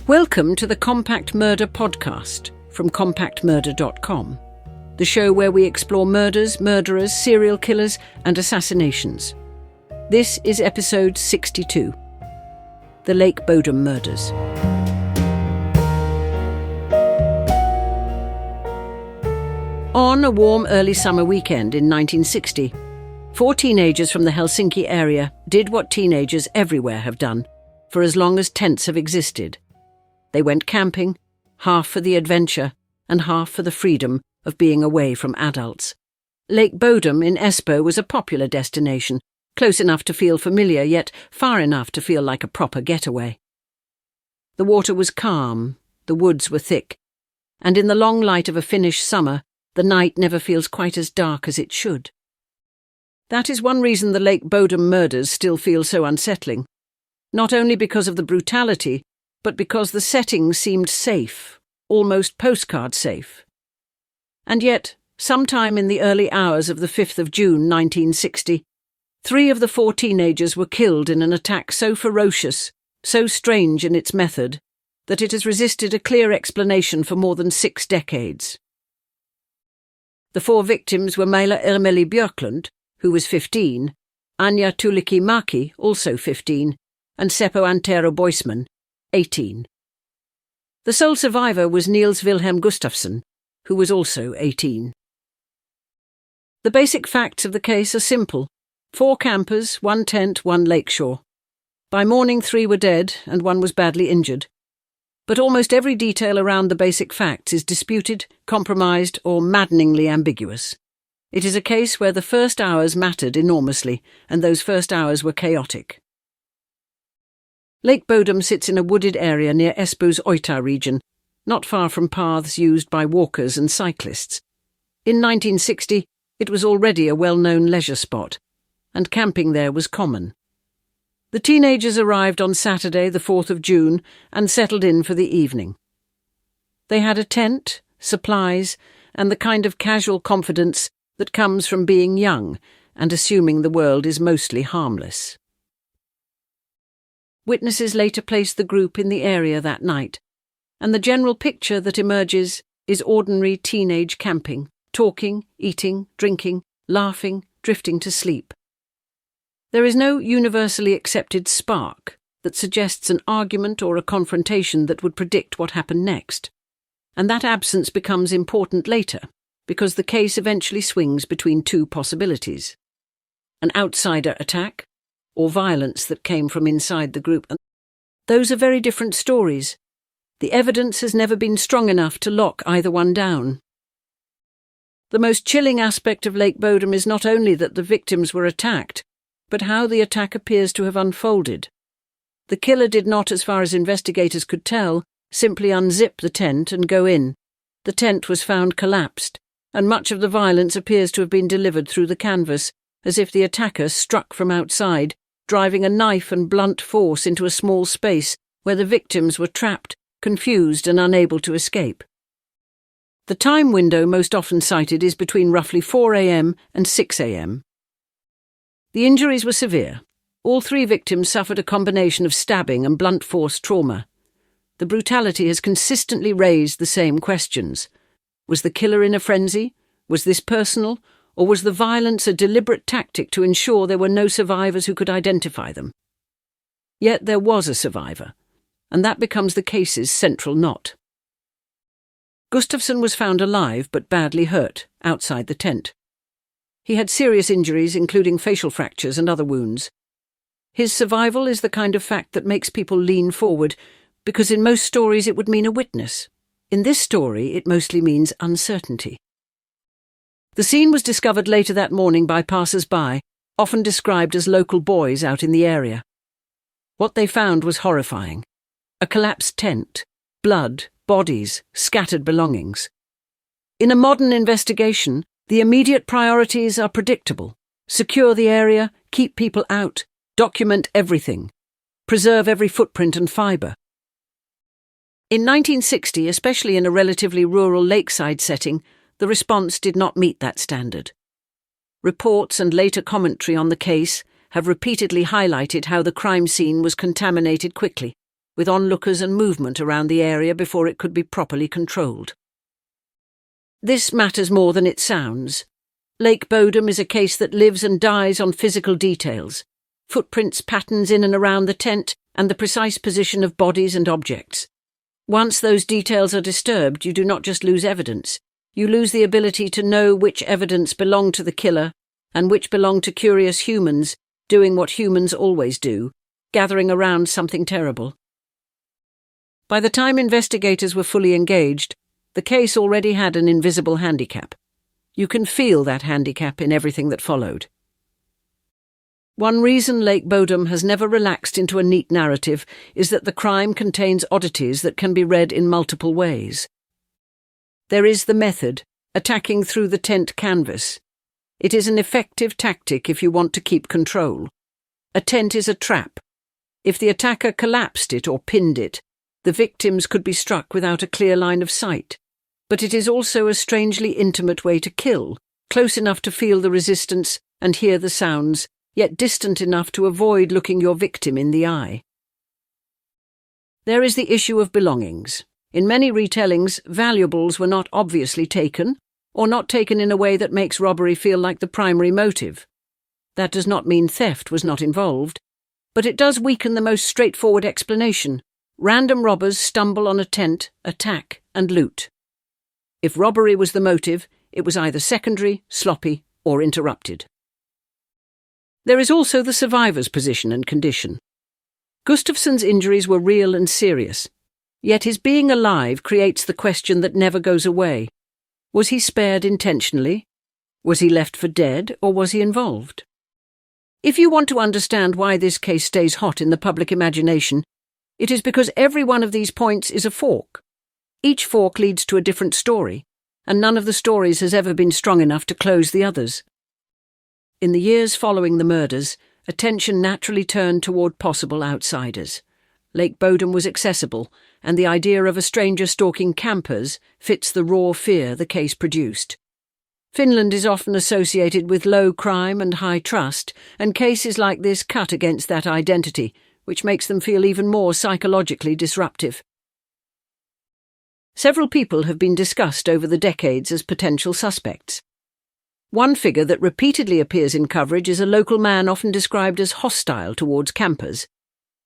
Welcome to the Compact Murder podcast from compactmurder.com, the show where we explore murders, murderers, serial killers, and assassinations. This is episode 62, the Lake Bodom Murders. On a warm early summer weekend in 1960, 4 teenagers from the Helsinki area did what teenagers everywhere have done for as long as tents have existed. They went camping, half for the adventure and half for the freedom of being away from adults. Lake Bodom in Espoo was a popular destination, close enough to feel familiar, yet far enough to feel like a proper getaway. The water was calm, the woods were thick, and in the long light of a Finnish summer, the night never feels quite as dark as it should. That is one reason the Lake Bodom murders still feel so unsettling, not only because of the brutality, but because the setting seemed safe, almost postcard safe. And yet, sometime in the early hours of the 5th of June 1960, 3 of the 4 teenagers were killed in an attack so ferocious, so strange in its method, that it has resisted a clear explanation for more than 6 decades. The 4 victims were Maila Ermeli Björklund, who was 15, Anja Tuulikki-Maki, also 15, and Seppo Antero Boisman, 18. The sole survivor was Niels Wilhelm Gustafsson, who was also 18. The basic facts of the case are simple. 4 campers, 1 tent, 1 lakeshore. By morning 3 were dead and 1 was badly injured. But almost every detail around the basic facts is disputed, compromised, or maddeningly ambiguous. It is a case where the first hours mattered enormously, and those first hours were chaotic. Lake Bodom sits in a wooded area near Espoo's Oita region, not far from paths used by walkers and cyclists. In 1960, it was already a well-known leisure spot, and camping there was common. The teenagers arrived on Saturday, the 4th of June, and settled in for the evening. They had a tent, supplies, and the kind of casual confidence that comes from being young and assuming the world is mostly harmless. Witnesses later placed the group in the area that night, and the general picture that emerges is ordinary teenage camping, talking, eating, drinking, laughing, drifting to sleep. There is no universally accepted spark that suggests an argument or a confrontation that would predict what happened next, and that absence becomes important later because the case eventually swings between 2 possibilities: an outsider attack, or violence that came from inside the group. Those are very different stories. The evidence has never been strong enough to lock either one down. The most chilling aspect of Lake Bodom is not only that the victims were attacked, but how the attack appears to have unfolded. The killer did not, as far as investigators could tell, simply unzip the tent and go in. The tent was found collapsed, and much of the violence appears to have been delivered through the canvas, as if the attacker struck from outside, driving a knife and blunt force into a small space where the victims were trapped, confused and unable to escape. The time window most often cited is between roughly 4 a.m. and 6 a.m. The injuries were severe. All 3 victims suffered a combination of stabbing and blunt force trauma. The brutality has consistently raised the same questions. Was the killer in a frenzy? Was this personal? Or was the violence a deliberate tactic to ensure there were no survivors who could identify them? Yet there was a survivor, and that becomes the case's central knot. Gustafsson was found alive but badly hurt outside the tent. He had serious injuries, including facial fractures and other wounds. His survival is the kind of fact that makes people lean forward, because in most stories it would mean a witness. In this story, it mostly means uncertainty. The scene was discovered later that morning by passers-by, often described as local boys out in the area. What they found was horrifying. A collapsed tent, blood, bodies, scattered belongings. In a modern investigation, the immediate priorities are predictable. Secure the area, keep people out, document everything, preserve every footprint and fibre. In 1960, especially in a relatively rural lakeside setting, the response did not meet that standard. Reports and later commentary on the case have repeatedly highlighted how the crime scene was contaminated quickly, with onlookers and movement around the area before it could be properly controlled. This matters more than it sounds. Lake Bodom is a case that lives and dies on physical details, footprints, patterns in and around the tent, and the precise position of bodies and objects. Once those details are disturbed, you do not just lose evidence. You lose the ability to know which evidence belonged to the killer and which belonged to curious humans doing what humans always do, gathering around something terrible. By the time investigators were fully engaged, the case already had an invisible handicap. You can feel that handicap in everything that followed. One reason Lake Bodom has never relaxed into a neat narrative is that the crime contains oddities that can be read in multiple ways. There is the method, attacking through the tent canvas. It is an effective tactic if you want to keep control. A tent is a trap. If the attacker collapsed it or pinned it, the victims could be struck without a clear line of sight. But it is also a strangely intimate way to kill, close enough to feel the resistance and hear the sounds, yet distant enough to avoid looking your victim in the eye. There is the issue of belongings. In many retellings, valuables were not obviously taken, or not taken in a way that makes robbery feel like the primary motive. That does not mean theft was not involved, but it does weaken the most straightforward explanation. Random robbers stumble on a tent, attack, and loot. If robbery was the motive, it was either secondary, sloppy, or interrupted. There is also the survivor's position and condition. Gustafsson's injuries were real and serious, yet his being alive creates the question that never goes away. Was he spared intentionally? Was he left for dead, or was he involved? If you want to understand why this case stays hot in the public imagination, it is because every one of these points is a fork. Each fork leads to a different story, and none of the stories has ever been strong enough to close the others. In the years following the murders, attention naturally turned toward possible outsiders. Lake Bodom was accessible, and the idea of a stranger stalking campers fits the raw fear the case produced. Finland is often associated with low crime and high trust, and cases like this cut against that identity, which makes them feel even more psychologically disruptive. Several people have been discussed over the decades as potential suspects. One figure that repeatedly appears in coverage is a local man often described as hostile towards campers,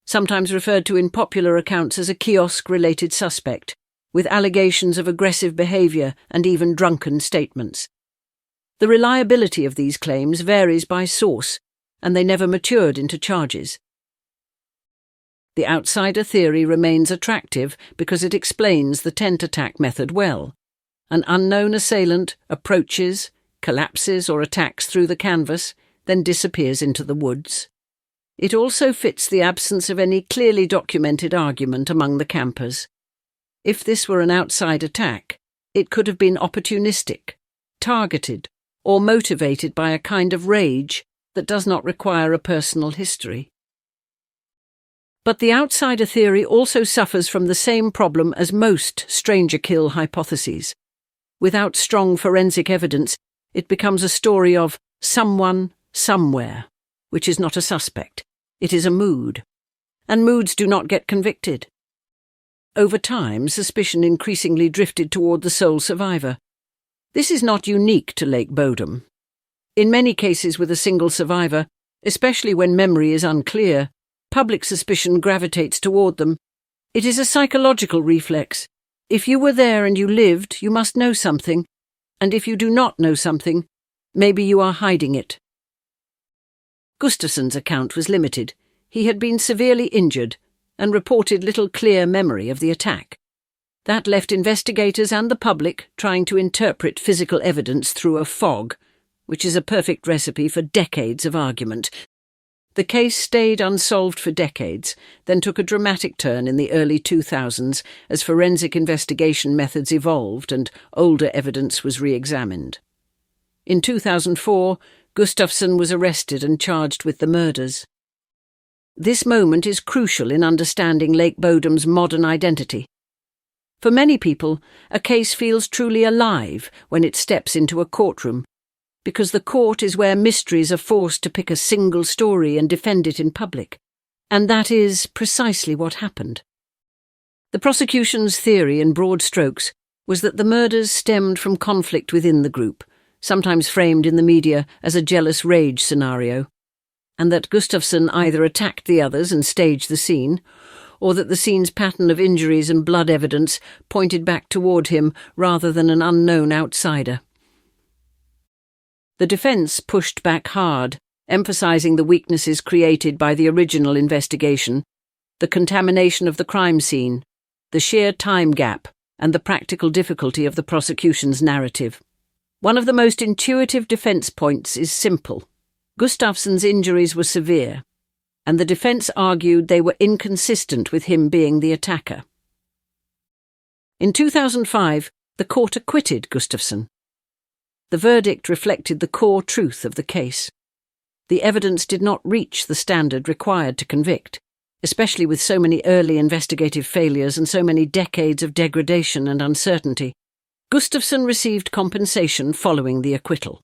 sometimes referred to in popular accounts as a kiosk-related suspect, with allegations of aggressive behaviour and even drunken statements. The reliability of these claims varies by source, and they never matured into charges. The outsider theory remains attractive because it explains the tent attack method well. An unknown assailant approaches, collapses or attacks through the canvas, then disappears into the woods. It also fits the absence of any clearly documented argument among the campers. If this were an outside attack, it could have been opportunistic, targeted, or motivated by a kind of rage that does not require a personal history. But the outsider theory also suffers from the same problem as most stranger kill hypotheses. Without strong forensic evidence, it becomes a story of someone, somewhere, which is not a suspect. It is a mood. And moods do not get convicted. Over time, suspicion increasingly drifted toward the sole survivor. This is not unique to Lake Bodom. In many cases with a single survivor, especially when memory is unclear, public suspicion gravitates toward them. It is a psychological reflex. If you were there and you lived, you must know something, and if you do not know something, maybe you are hiding it. Gustafsson's account was limited. He had been severely injured and reported little clear memory of the attack. That left investigators and the public trying to interpret physical evidence through a fog, which is a perfect recipe for decades of argument. The case stayed unsolved for decades, then took a dramatic turn in the early 2000s as forensic investigation methods evolved and older evidence was re-examined. In 2004, Gustafsson was arrested and charged with the murders. This moment is crucial in understanding Lake Bodom's modern identity. For many people, a case feels truly alive when it steps into a courtroom, because the court is where mysteries are forced to pick a single story and defend it in public. And that is precisely what happened. The prosecution's theory, in broad strokes, was that the murders stemmed from conflict within the group, sometimes framed in the media as a jealous rage scenario, and that Gustafsson either attacked the others and staged the scene, or that the scene's pattern of injuries and blood evidence pointed back toward him rather than an unknown outsider. The defence pushed back hard, emphasising the weaknesses created by the original investigation, the contamination of the crime scene, the sheer time gap, and the practical difficulty of the prosecution's narrative. One of the most intuitive defence points is simple. Gustafsson's injuries were severe, and the defence argued they were inconsistent with him being the attacker. In 2005, the court acquitted Gustafsson. The verdict reflected the core truth of the case. The evidence did not reach the standard required to convict, especially with so many early investigative failures and so many decades of degradation and uncertainty. Gustafsson received compensation following the acquittal.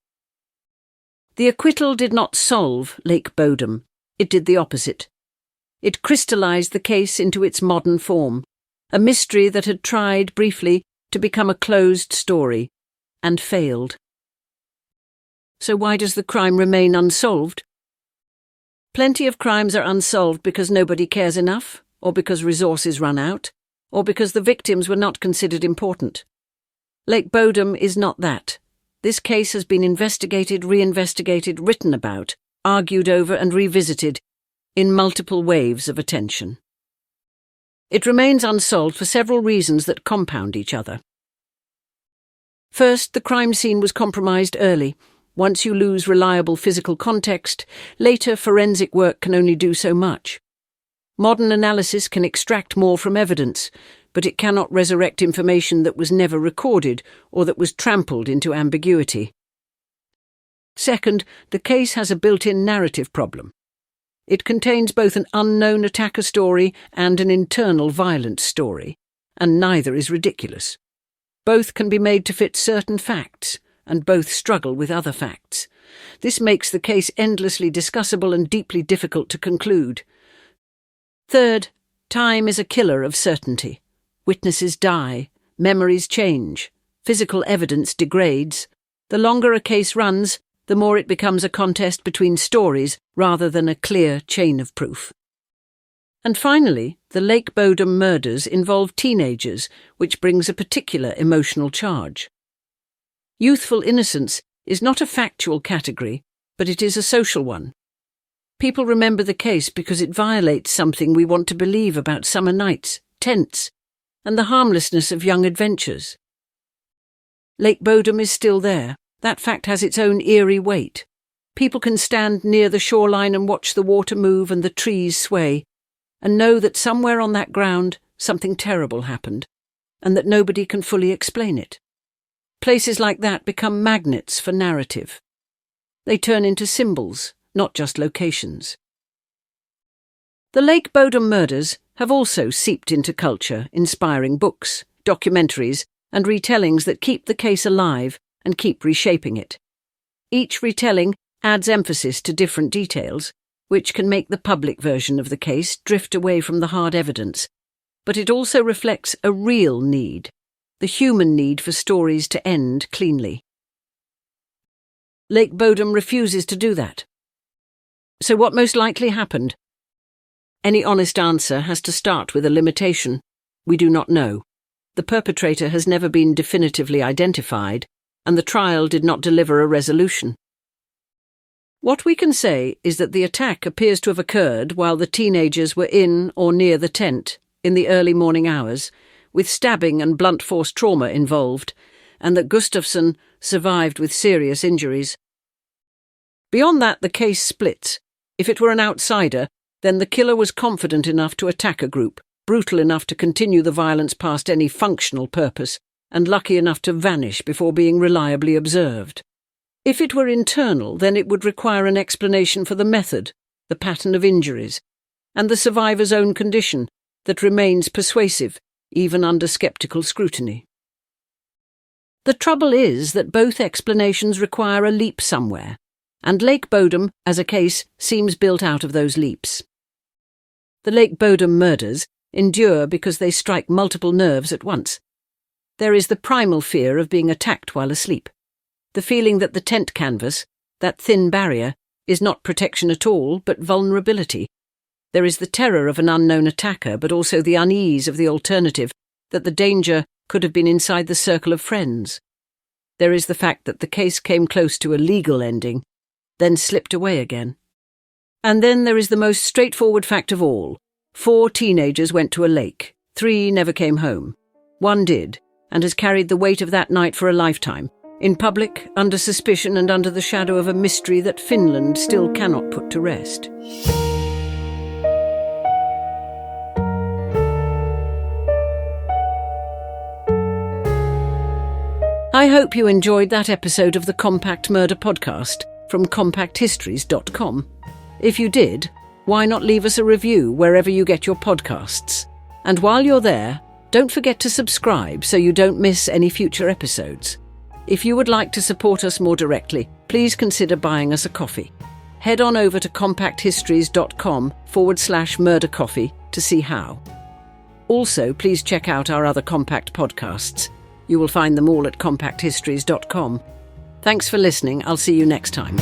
The acquittal did not solve Lake Bodom. It did the opposite. It crystallised the case into its modern form, a mystery that had tried, briefly, to become a closed story, and failed. So why does the crime remain unsolved? Plenty of crimes are unsolved because nobody cares enough, or because resources run out, or because the victims were not considered important. Lake Bodom is not that. This case has been investigated, reinvestigated, written about, argued over and revisited in multiple waves of attention. It remains unsolved for several reasons that compound each other. First, the crime scene was compromised early. Once you lose reliable physical context, later forensic work can only do so much. Modern analysis can extract more from evidence, but it cannot resurrect information that was never recorded or that was trampled into ambiguity. Second, the case has a built-in narrative problem. It contains both an unknown attacker story and an internal violence story, and neither is ridiculous. Both can be made to fit certain facts, and both struggle with other facts. This makes the case endlessly discussable and deeply difficult to conclude. Third, time is a killer of certainty. Witnesses die, memories change, physical evidence degrades. The longer a case runs, the more it becomes a contest between stories rather than a clear chain of proof. And finally, the Lake Bodom murders involve teenagers, which brings a particular emotional charge. Youthful innocence is not a factual category, but it is a social one. People remember the case because it violates something we want to believe about summer nights, tents, and the harmlessness of young adventures. Lake Bodom is still there. That fact has its own eerie weight. People can stand near the shoreline and watch the water move and the trees sway, and know that somewhere on that ground something terrible happened, and that nobody can fully explain it. Places like that become magnets for narrative. They turn into symbols, not just locations. The Lake Bodom murders have also seeped into culture, inspiring books, documentaries, and retellings that keep the case alive and keep reshaping it. Each retelling adds emphasis to different details, which can make the public version of the case drift away from the hard evidence, but it also reflects a real need, the human need for stories to end cleanly. Lake Bodom refuses to do that. So what most likely happened? Any honest answer has to start with a limitation. We do not know. The perpetrator has never been definitively identified, and the trial did not deliver a resolution. What we can say is that the attack appears to have occurred while the teenagers were in or near the tent in the early morning hours, with stabbing and blunt force trauma involved, and that Gustafsson survived with serious injuries. Beyond that, the case splits. If it were an outsider, then the killer was confident enough to attack a group, brutal enough to continue the violence past any functional purpose, and lucky enough to vanish before being reliably observed. If it were internal, then it would require an explanation for the method, the pattern of injuries, and the survivor's own condition that remains persuasive, even under sceptical scrutiny. The trouble is that both explanations require a leap somewhere, and Lake Bodom, as a case, seems built out of those leaps. The Lake Bodom murders endure because they strike multiple nerves at once. There is the primal fear of being attacked while asleep. The feeling that the tent canvas, that thin barrier, is not protection at all, but vulnerability. There is the terror of an unknown attacker, but also the unease of the alternative, that the danger could have been inside the circle of friends. There is the fact that the case came close to a legal ending, then slipped away again. And then there is the most straightforward fact of all. 4 teenagers went to a lake. 3 never came home. 1 did, and has carried the weight of that night for a lifetime, in public, under suspicion and under the shadow of a mystery that Finland still cannot put to rest. I hope you enjoyed that episode of the Compact Murder Podcast from compacthistories.com. If you did, why not leave us a review wherever you get your podcasts? And while you're there, don't forget to subscribe so you don't miss any future episodes. If you would like to support us more directly, please consider buying us a coffee. Head on over to compacthistories.com/murdercoffee to see how. Also, please check out our other Compact podcasts. You will find them all at compacthistories.com. Thanks for listening. I'll see you next time.